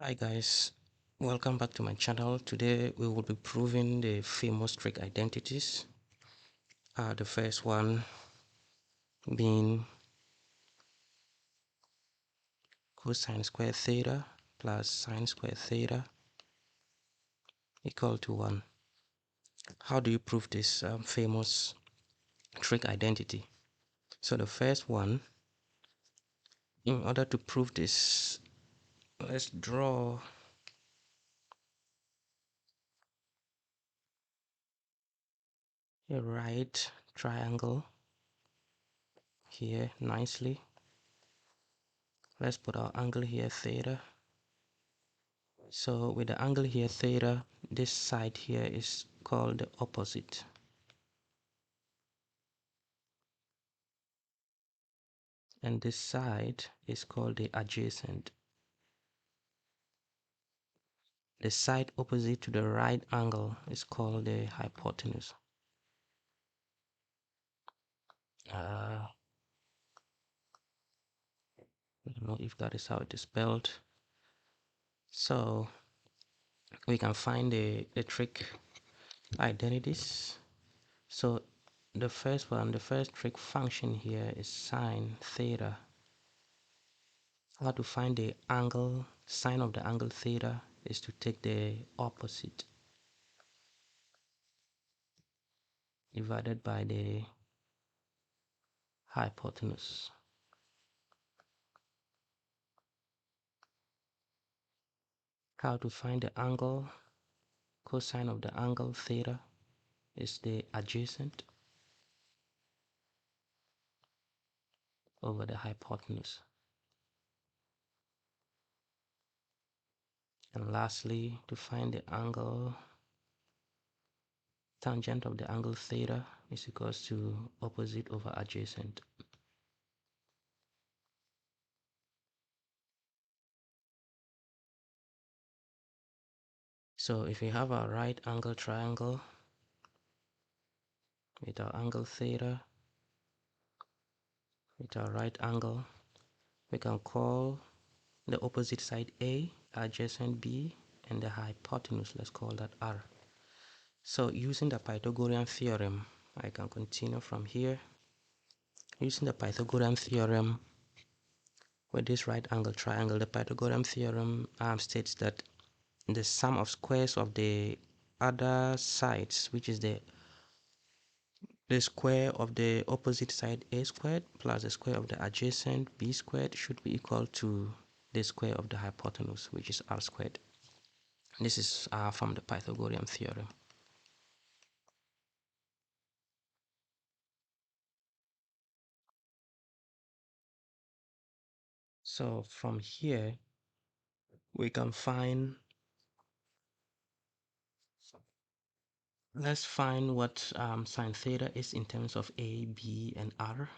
Hi guys, welcome back to my channel. Today we will be proving the famous trig identities. The first one being cosine squared theta plus sine squared theta equal to 1. How do you prove this famous trig identity? So the first one, in order to prove this, let's draw a right triangle here nicely. Let's put our angle here theta. So with the angle here theta, this side here is called the opposite. And this side is called the adjacent. The side opposite to the right angle is called the hypotenuse. I don't know if that is how it is spelled. So we can find the trig identities. So the first one, the first trig function here is sine theta. How to find the angle, sine of the angle theta is to take the opposite divided by the hypotenuse. How to find the angle, cosine of the angle theta is the adjacent over the hypotenuse. And lastly, to find the angle, tangent of the angle theta is equals to opposite over adjacent. So if we have a right angle triangle with our angle theta, with our right angle, we can call the opposite side A, adjacent B, and the hypotenuse, let's call that R. So using the Pythagorean theorem, I can continue from here. Using the Pythagorean theorem with this right angle triangle, the Pythagorean theorem states that the sum of squares of the other sides, which is the square of the opposite side A squared plus the square of the adjacent B squared, should be equal to the square of the hypotenuse, which is R squared. This is from the Pythagorean theorem. So from here, we can find, let's find what sine theta is in terms of A, B, and R.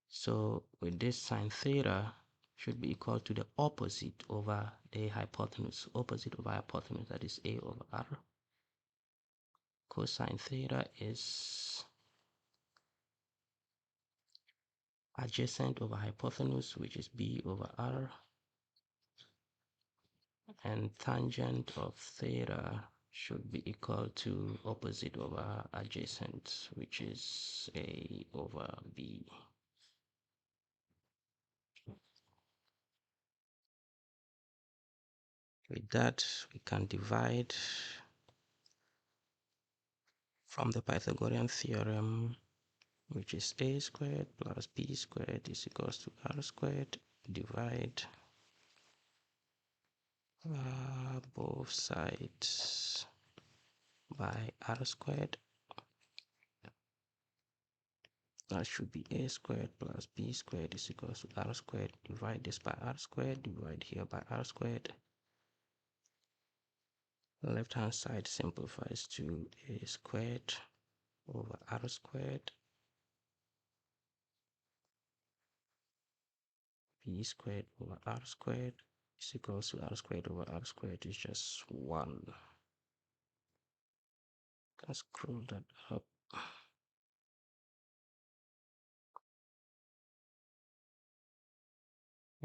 So with this sine theta should be equal to the opposite over the hypotenuse, opposite over hypotenuse, that is A over R. Cosine theta is adjacent over hypotenuse, which is B over R. And tangent of theta should be equal to opposite over adjacent, which is A over B. With that, we can divide from the Pythagorean theorem, which is A squared plus B squared is equals to R squared. Divide both sides by R squared. That should be A squared plus B squared is equals to R squared. Divide this by R squared, divide here by R squared. The left hand side simplifies to A squared over R squared. B squared over R squared is equals to R squared over R squared is just 1. Let's scroll that up.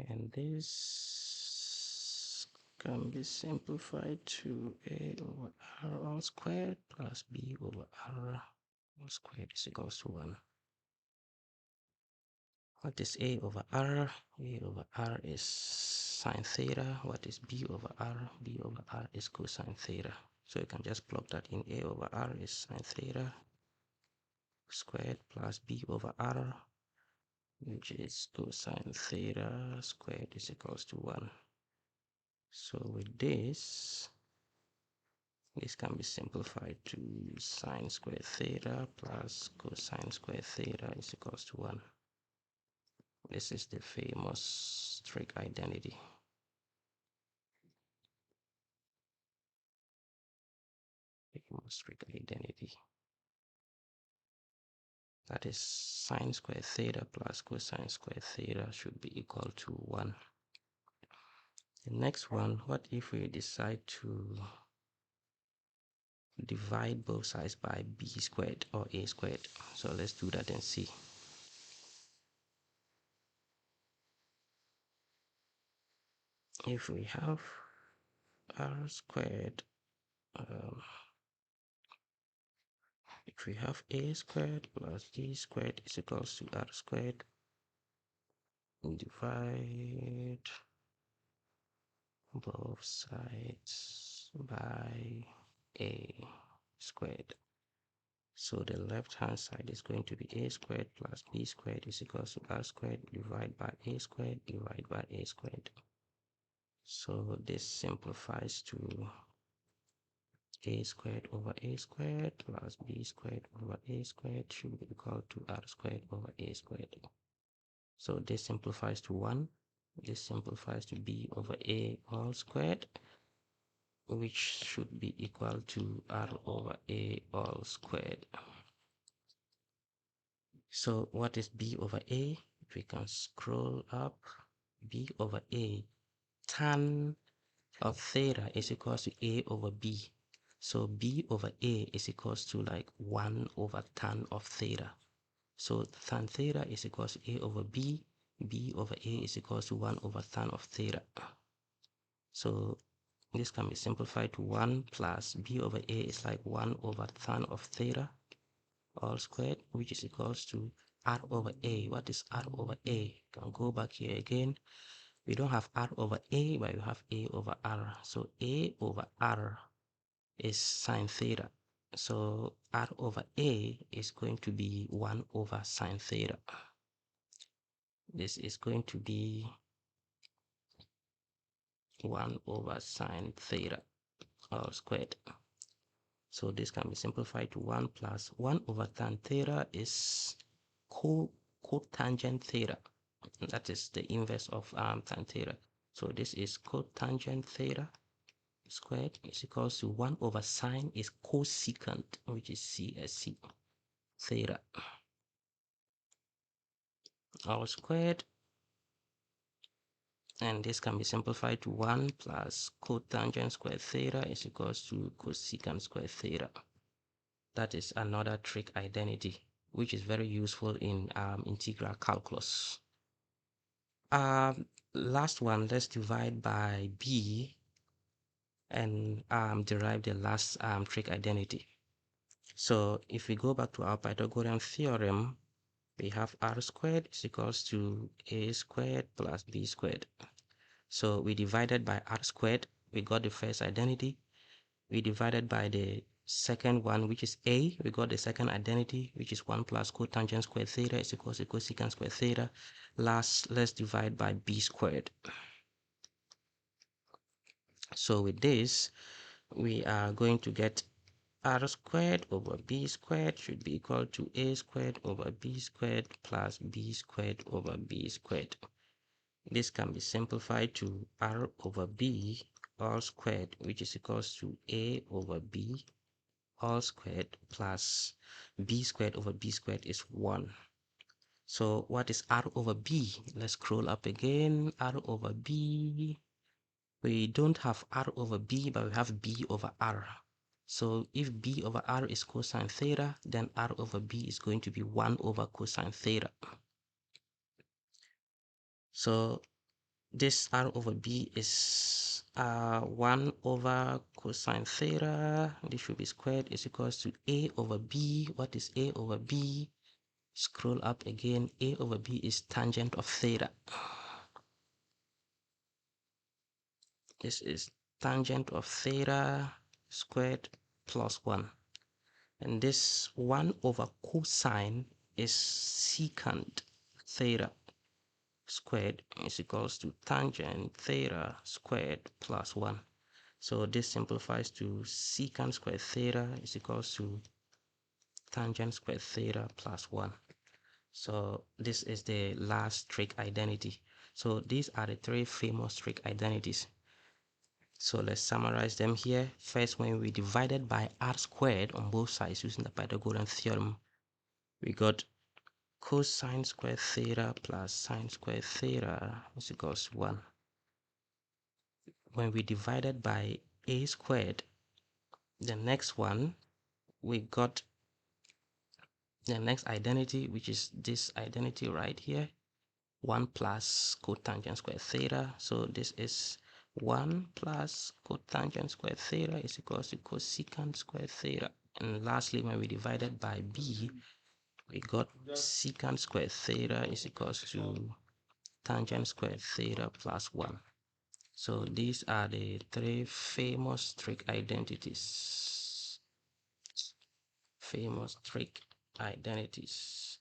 And this can be simplified to a over r all squared plus b over r all squared is equals to 1. What is a over r? A over r is sine theta. What is b over r? B over r is cosine theta. So you can just plug that in. A over r is sine theta squared plus b over r, which is cosine theta squared, is equals to 1. So with this can be simplified to sine squared theta plus cosine squared theta is equals to 1. This is the famous trig identity. Famous trig identity. That is sine squared theta plus cosine squared theta should be equal to 1. The next one, what if we decide to divide both sides by b squared or a squared? So let's do that and see. If we have r squared, if we have a squared plus b squared is equals to r squared, divide both sides by a squared. So the left hand side is going to be a squared plus b squared is equals to r squared divided by a squared divided by a squared. So this simplifies to a squared over a squared plus b squared over a squared should be equal to r squared over a squared. So this simplifies to 1. This simplifies to b over a all squared, which should be equal to r over a all squared. So what is b over a? We can scroll up. B over a, tan of theta is equals to a over b. So b over a is equals to like 1 over tan of theta. So tan theta is equals to a over b. B over a is equals to 1 over tan of theta. So this can be simplified to 1 plus b over a is like 1 over tan of theta all squared, which is equals to r over a. What is r over a? Can go back here again. We don't have r over a, but we have a over r. So a over r is sine theta. So r over a is going to be 1 over sine theta. This is going to be 1 over sine theta all squared. So this can be simplified to 1 plus 1 over tan theta is cotangent theta. That is the inverse of tan theta. So this is cotangent theta squared is equals to 1 over sine is cosecant, which is CSC theta all squared. And this can be simplified to 1 plus cotangent squared theta is equals to cosecant squared theta. That is another trig identity, which is very useful in integral calculus. Last one, let's divide by b and derive the last trig identity. So if we go back to our Pythagorean theorem, we have r squared is equals to a squared plus b squared. So we divided by r squared, we got the first identity. We divided by the second one, which is a, we got the second identity, which is 1 plus cotangent squared theta is equals to cosecant squared theta. Last, let's divide by b squared. So with this, we are going to get r squared over b squared should be equal to a squared over b squared plus b squared over b squared. This can be simplified to r over b all squared, which is equals to a over b all squared plus b squared over b squared is 1. So what is r over b? Let's scroll up again. R over b. We don't have r over b, but we have b over r. So if b over r is cosine theta, then r over b is going to be 1 over cosine theta. So this r over b is 1 over cosine theta. This should be squared is equals to a over b. What is a over b? Scroll up again. A over b is tangent of theta. This is tangent of theta squared plus 1. And this 1 over cosine is secant theta squared is equals to tangent theta squared plus 1. So this simplifies to secant squared theta is equals to tangent squared theta plus 1. So this is the last trig identity. So these are the three famous trig identities. So let's summarize them here. First, when we divided by r squared on both sides using the Pythagorean theorem, we got cosine squared theta plus sine squared theta is equals to 1. When we divided by a squared, the next one, we got the next identity, which is this identity right here, 1 plus cotangent squared theta. So this is 1 plus cotangent squared theta is equals to cosecant squared theta. And lastly, when we divided by b, we got secant squared theta is equals to tangent squared theta plus 1. So these are the three famous trig identities. Famous trig identities.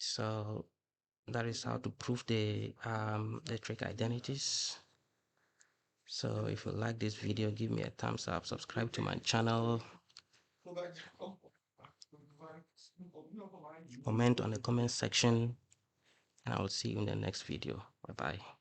So that is how to prove the trig identities. So if you like this video, give me a thumbs up, subscribe to my channel, comment on the comment section, and I will see you in the next video. Bye bye.